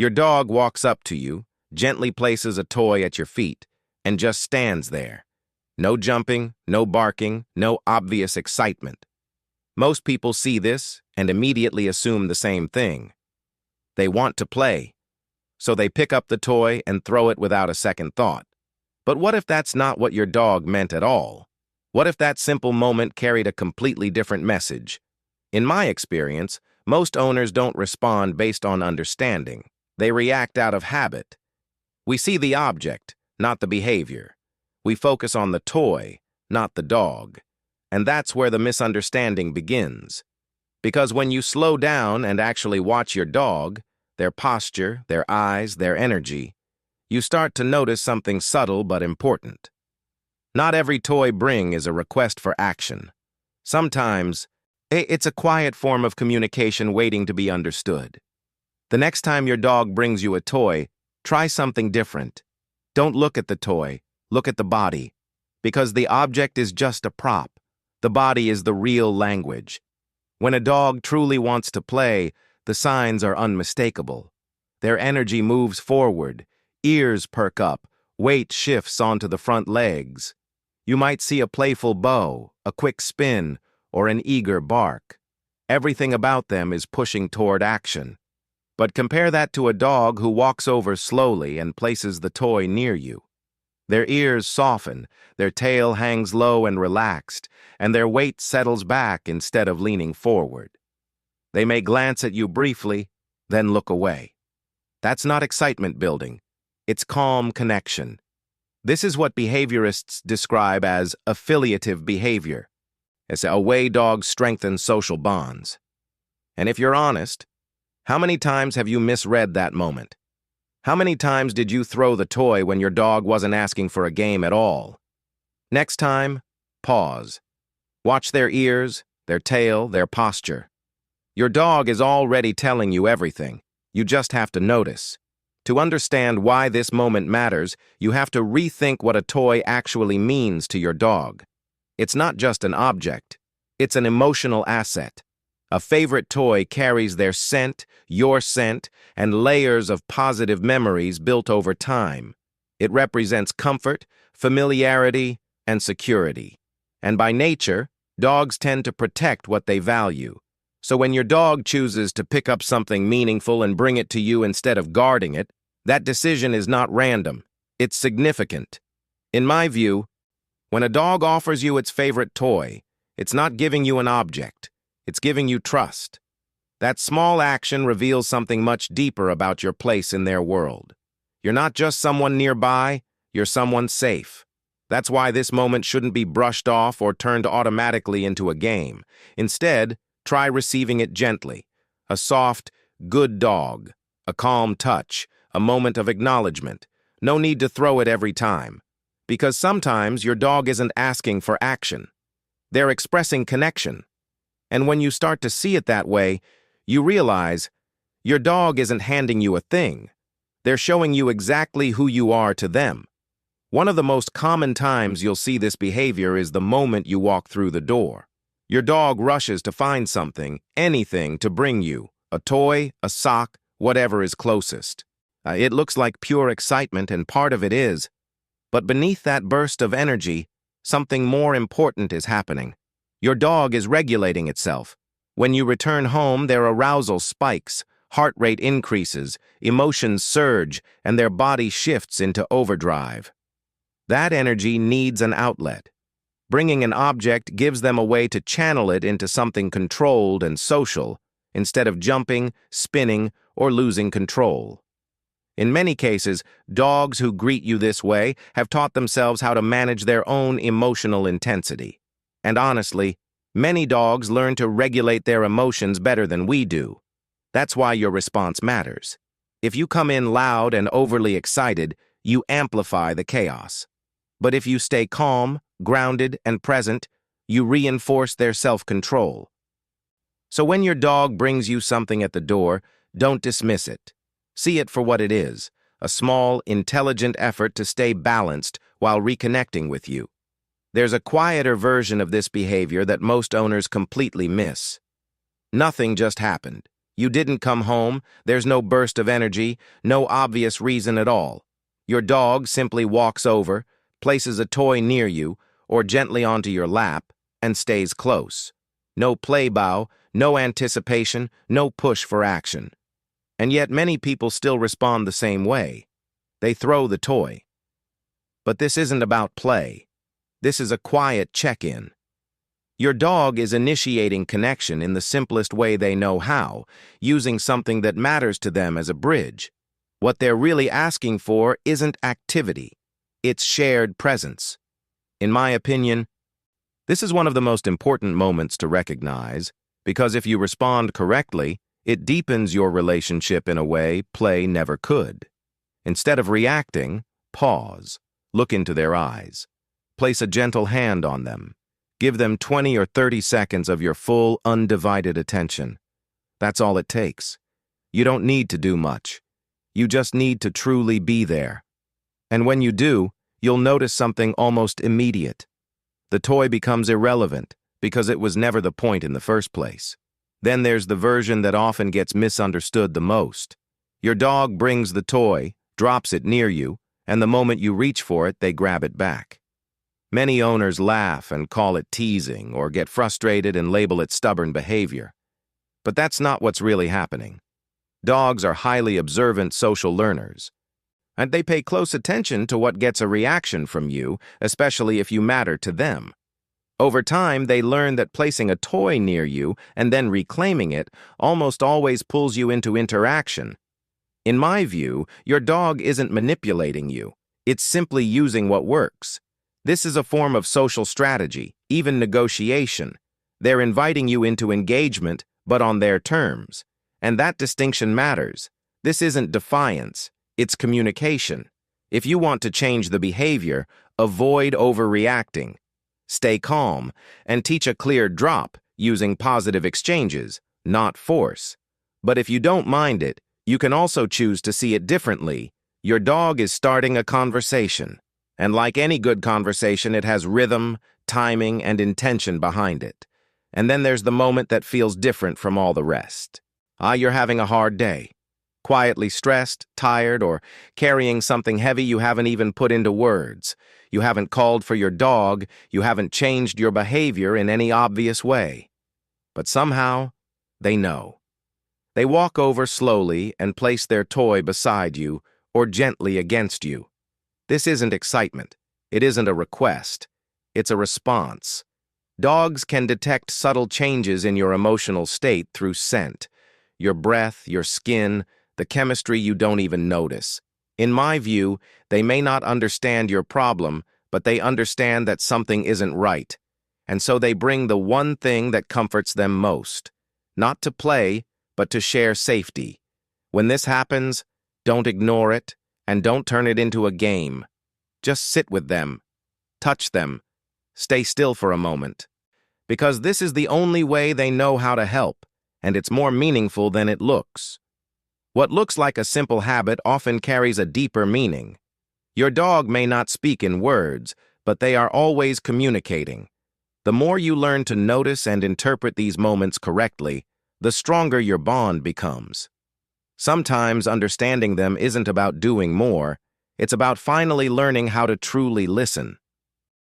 Your dog walks up to you, gently places a toy at your feet, and just stands there. No jumping, no barking, no obvious excitement. Most people see this and immediately assume the same thing. They want to play, so they pick up the toy and throw it without a second thought. But what if that's not what your dog meant at all? What if that simple moment carried a completely different message? In my experience, most owners don't respond based on understanding. They react out of habit. We see the object, not the behavior. We focus on the toy, not the dog. And that's where the misunderstanding begins. Because when you slow down and actually watch your dog, their posture, their eyes, their energy, you start to notice something subtle but important. Not every toy bring is a request for action. Sometimes, it's a quiet form of communication waiting to be understood. The next time your dog brings you a toy, try something different. Don't look at the toy, look at the body. Because the object is just a prop. The body is the real language. When a dog truly wants to play, the signs are unmistakable. Their energy moves forward, ears perk up, weight shifts onto the front legs. You might see a playful bow, a quick spin, or an eager bark. Everything about them is pushing toward action. But compare that to a dog who walks over slowly and places the toy near you. Their ears soften, their tail hangs low and relaxed, and their weight settles back instead of leaning forward. They may glance at you briefly, then look away. That's not excitement building. It's calm connection. This is what behaviorists describe as affiliative behavior. It's a way dogs strengthen social bonds. And if you're honest, how many times have you misread that moment? How many times did you throw the toy when your dog wasn't asking for a game at all? Next time, pause. Watch their ears, their tail, their posture. Your dog is already telling you everything. You just have to notice. To understand why this moment matters, you have to rethink what a toy actually means to your dog. It's not just an object. It's an emotional asset. A favorite toy carries their scent, your scent, and layers of positive memories built over time. It represents comfort, familiarity, and security. And by nature, dogs tend to protect what they value. So when your dog chooses to pick up something meaningful and bring it to you instead of guarding it, that decision is not random. It's significant. In my view, when a dog offers you its favorite toy, it's not giving you an object. It's giving you trust. That small action reveals something much deeper about your place in their world. You're not just someone nearby, you're someone safe. That's why this moment shouldn't be brushed off or turned automatically into a game. Instead, try receiving it gently. A soft, good dog. A calm touch. A moment of acknowledgement. No need to throw it every time. Because sometimes your dog isn't asking for action. They're expressing connection. And when you start to see it that way, you realize your dog isn't handing you a thing. They're showing you exactly who you are to them. One of the most common times you'll see this behavior is the moment you walk through the door. Your dog rushes to find something, anything to bring you, a toy, a sock, whatever is closest. It looks like pure excitement, and part of it is. But beneath that burst of energy, something more important is happening. Your dog is regulating itself. When you return home, their arousal spikes, heart rate increases, emotions surge, and their body shifts into overdrive. That energy needs an outlet. Bringing an object gives them a way to channel it into something controlled and social, instead of jumping, spinning, or losing control. In many cases, dogs who greet you this way have taught themselves how to manage their own emotional intensity. And honestly, many dogs learn to regulate their emotions better than we do. That's why your response matters. If you come in loud and overly excited, you amplify the chaos. But if you stay calm, grounded, and present, you reinforce their self-control. So when your dog brings you something at the door, don't dismiss it. See it for what it is, a small, intelligent effort to stay balanced while reconnecting with you. There's a quieter version of this behavior that most owners completely miss. Nothing just happened. You didn't come home, there's no burst of energy, no obvious reason at all. Your dog simply walks over, places a toy near you, or gently onto your lap, and stays close. No play bow, no anticipation, no push for action. And yet many people still respond the same way. They throw the toy. But this isn't about play. This is a quiet check-in. Your dog is initiating connection in the simplest way they know how, using something that matters to them as a bridge. What they're really asking for isn't activity. It's shared presence. In my opinion, this is one of the most important moments to recognize, because if you respond correctly, it deepens your relationship in a way play never could. Instead of reacting, pause, look into their eyes, place a gentle hand on them, give them 20 or 30 seconds of your full, undivided attention. That's all it takes. You don't need to do much. You just need to truly be there. And when you do, you'll notice something almost immediate. The toy becomes irrelevant because it was never the point in the first place. Then there's the version that often gets misunderstood the most. Your dog brings the toy, drops it near you, and the moment you reach for it, they grab it back. Many owners laugh and call it teasing or get frustrated and label it stubborn behavior. But that's not what's really happening. Dogs are highly observant social learners, and they pay close attention to what gets a reaction from you, especially if you matter to them. Over time, they learn that placing a toy near you and then reclaiming it almost always pulls you into interaction. In my view, your dog isn't manipulating you. It's simply using what works. This is a form of social strategy, even negotiation. They're inviting you into engagement, but on their terms. And that distinction matters. This isn't defiance, it's communication. If you want to change the behavior, avoid overreacting. Stay calm, and teach a clear drop using positive exchanges, not force. But if you don't mind it, you can also choose to see it differently. Your dog is starting a conversation, and like any good conversation, it has rhythm, timing, and intention behind it. And then there's the moment that feels different from all the rest. You're having a hard day. Quietly stressed, tired, or carrying something heavy you haven't even put into words. You haven't called for your dog, you haven't changed your behavior in any obvious way. But somehow, they know. They walk over slowly and place their toy beside you or gently against you. This isn't excitement. It isn't a request. It's a response. Dogs can detect subtle changes in your emotional state through scent. Your breath, your skin, the chemistry you don't even notice. In my view, they may not understand your problem, but they understand that something isn't right. And so they bring the one thing that comforts them most. Not to play, but to share safety. When this happens, don't ignore it, and don't turn it into a game. Just sit with them. Touch them. Stay still for a moment. Because this is the only way they know how to help, and it's more meaningful than it looks. What looks like a simple habit often carries a deeper meaning. Your dog may not speak in words, but they are always communicating. The more you learn to notice and interpret these moments correctly, the stronger your bond becomes. Sometimes understanding them isn't about doing more, it's about finally learning how to truly listen.